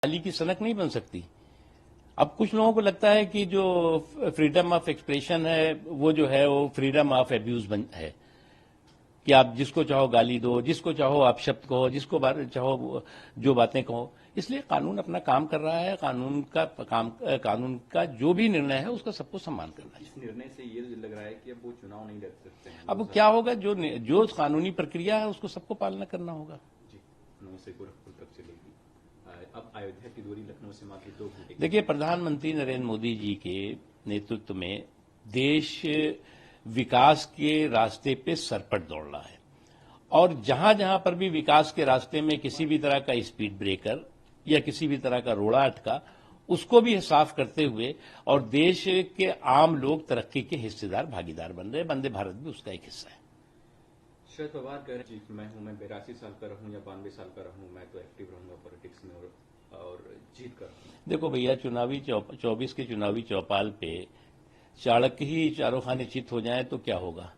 गाली की सनक नहीं बन सकती। अब कुछ लोगों को लगता है कि जो फ्रीडम ऑफ एक्सप्रेशन है वो जो है वो फ्रीडम ऑफ एब्यूज है कि आप जिसको चाहो गाली दो, जिसको चाहो आप शब्द कहो, जिसको चाहो जो बातें कहो। इसलिए कानून अपना काम कर रहा है। कानून का जो भी निर्णय है उसका सबको सम्मान करना चाहिए। इस निर्णय से ये लग रहा है कि अब वो चुनाव नहीं लड़ सकते हैं। अब क्या होगा, जो कानूनी प्रक्रिया है उसको सबको पालना करना होगा। जी, 9 से गोरखपुर तक चलेगी। अब अयोध्या की दूरी लखनऊ से मात्र 2 घंटे। देखिए, प्रधानमंत्री नरेंद्र मोदी जी के नेतृत्व में देश विकास के रास्ते पे सरपट दौड़ रहा है और जहां जहां पर भी विकास के रास्ते में किसी भी तरह का स्पीड ब्रेकर या किसी भी तरह का रोड़ा अटका, उसको भी साफ करते हुए और देश के आम लोग तरक्की के हिस्सेदार भागीदार बन रहे हैं। वंदे भारत भी उसका एक हिस्सा है। शरद पवार कह रहे हैं मैं 82 साल का रहूं या 92 साल का रहूं, मैं तो एक्टिव रहूंगा पॉलिटिक्स में और जीत कर। देखो भैया, 24 के चुनावी चौपाल पे चाणक्य ही चारों खाने चित हो जाए तो क्या होगा।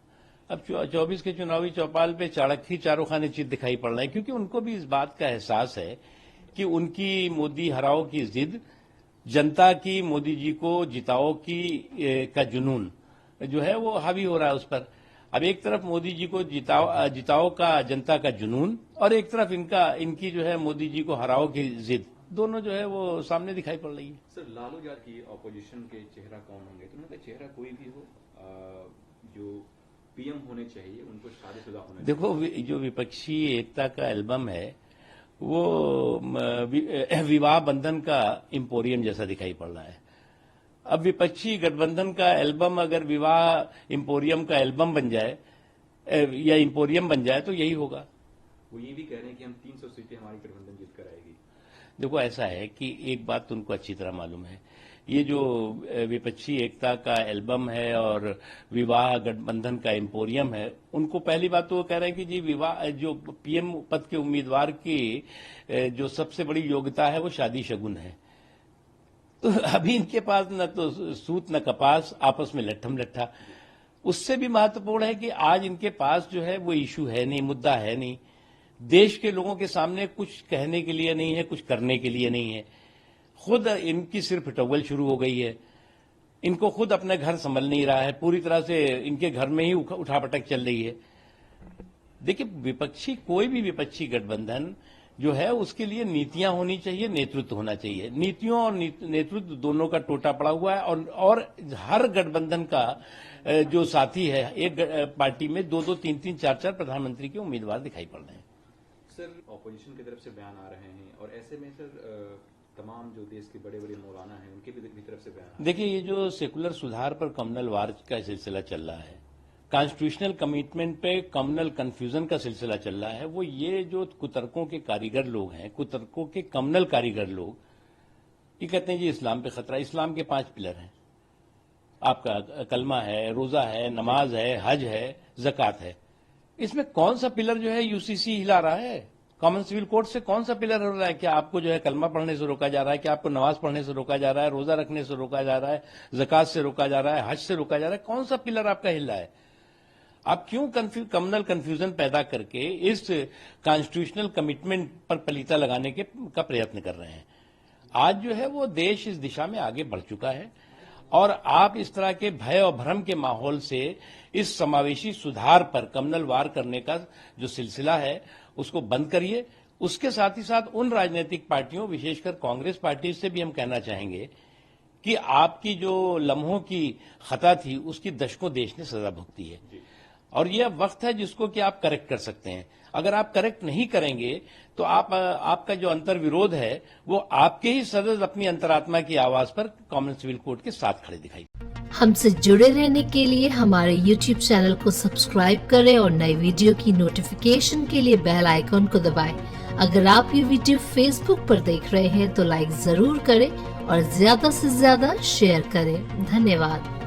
अब 24 के चुनावी चौपाल पे चाणक्य ही चारों खाने चित दिखाई पड़ रहे हैं, क्योंकि उनको भी इस बात का एहसास है कि उनकी मोदी हराओ की जिद, जनता की मोदी जी को जिताओ का जुनून जो है वो हावी हो रहा है उस पर। अब एक तरफ मोदी जी को जिताओ का जनता का जुनून और एक तरफ इनकी जो है मोदी जी को हराओ की जिद, दोनों जो है वो सामने दिखाई पड़ रही है। सर, लालू यादव की ऑपोजिशन के चेहरा कौन होंगे? तो उनका चेहरा कोई भी हो जो पीएम होने चाहिए, उनको शादीशुदा होना चाहिए। देखो, जो विपक्षी एकता का एल्बम है वो विवाह बंधन का इंपोरियम जैसा दिखाई पड़ रहा है। अब विपक्षी गठबंधन का एल्बम अगर विवाह इंपोरियम का एल्बम बन जाए या इंपोरियम बन जाए तो यही होगा। वो ये भी कह रहे हैं कि हम 300 सीटें हमारी गठबंधन जीत कर आएगी। देखो, ऐसा है कि एक बात तो उनको अच्छी तरह मालूम है, ये जो विपक्षी एकता का एल्बम है और विवाह गठबंधन का एम्पोरियम है, उनको पहली बात तो वो कह रहे हैं कि जी विवाह जो पीएम पद के उम्मीदवार की जो सबसे बड़ी योग्यता है वो शादी शगुन है। तो अभी इनके पास न तो सूत न कपास, आपस में लट्ठम लट्ठा। उससे भी महत्वपूर्ण है कि आज इनके पास जो है वो इशू है नहीं, मुद्दा है नहीं। देश के लोगों के सामने कुछ कहने के लिए नहीं है, कुछ करने के लिए नहीं है। खुद इनकी सिर्फ टॉवल शुरू हो गई है। इनको खुद अपने घर संभल नहीं रहा है, पूरी तरह से इनके घर में ही उठापटक चल रही है। देखिए, कोई भी विपक्षी गठबंधन जो है उसके लिए नीतियां होनी चाहिए, नेतृत्व होना चाहिए। नीतियों और नेतृत्व दोनों का टोटा पड़ा हुआ है और हर गठबंधन का जो साथी है, एक पार्टी में 2-2, 3-3, 4-4 प्रधानमंत्री के उम्मीदवार दिखाई पड़ रहे हैं। सर, ऑपोजिशन की तरफ से बयान आ रहे हैं और ऐसे में सर तमाम जो देश के बड़े बड़े मौलाना हैं उनके भी तरफ से बयान। देखिए, ये जो सेकुलर सुधार पर कम्युनल वार का सिलसिला चल रहा है, कॉन्स्टिट्यूशनल कमिटमेंट पे कम्युनल कंफ्यूजन का सिलसिला चल रहा है, वो ये जो कुतर्कों के कारीगर लोग हैं, कुतर्कों के कम्युनल कारीगर लोग, ये कहते हैं जी इस्लाम पे खतरा। इस्लाम के 5 पिलर हैं, आपका कलमा है, रोजा है, नमाज है, हज है, जक़ात है। इसमें कौन सा पिलर जो है यूसीसी हिला रहा है? कॉमन सिविल कोड से कौन सा पिलर हो रहा है? क्या आपको जो है कलमा पढ़ने से रोका जा रहा है? क्या आपको नमाज पढ़ने से रोका जा रहा है? रोजा रखने से रोका जा रहा है? जक़ात से रोका जा रहा है? हज से रोका जा रहा है? कौन सा पिलर आपका हिल रहा है? आप क्यों कम्युनल कंफ्यूजन पैदा करके इस कॉन्स्टिट्यूशनल कमिटमेंट पर पलीता लगाने का प्रयत्न कर रहे हैं? आज जो है वो देश इस दिशा में आगे बढ़ चुका है और आप इस तरह के भय और भ्रम के माहौल से इस समावेशी सुधार पर कम्युनल वार करने का जो सिलसिला है उसको बंद करिए। उसके साथ ही साथ उन राजनीतिक पार्टियों, विशेषकर कांग्रेस पार्टी से भी हम कहना चाहेंगे कि आपकी जो लम्हों की खता थी उसकी दशकों देश ने सजा भुगती है और यह वक्त है जिसको कि आप करेक्ट कर सकते हैं। अगर आप करेक्ट नहीं करेंगे तो आपका जो अंतर्विरोध है वो आपके ही सदस्य अपनी अंतरात्मा की आवाज पर कॉमन सिविल कोड के साथ खड़े दिखाई। हमसे जुड़े रहने के लिए हमारे YouTube चैनल को सब्सक्राइब करें और नई वीडियो की नोटिफिकेशन के लिए बेल आइकॉन को दबाएं। अगर आप ये वीडियो Facebook पर देख रहे हैं तो लाइक जरूर करें और ज्यादा से ज्यादा शेयर करें। धन्यवाद।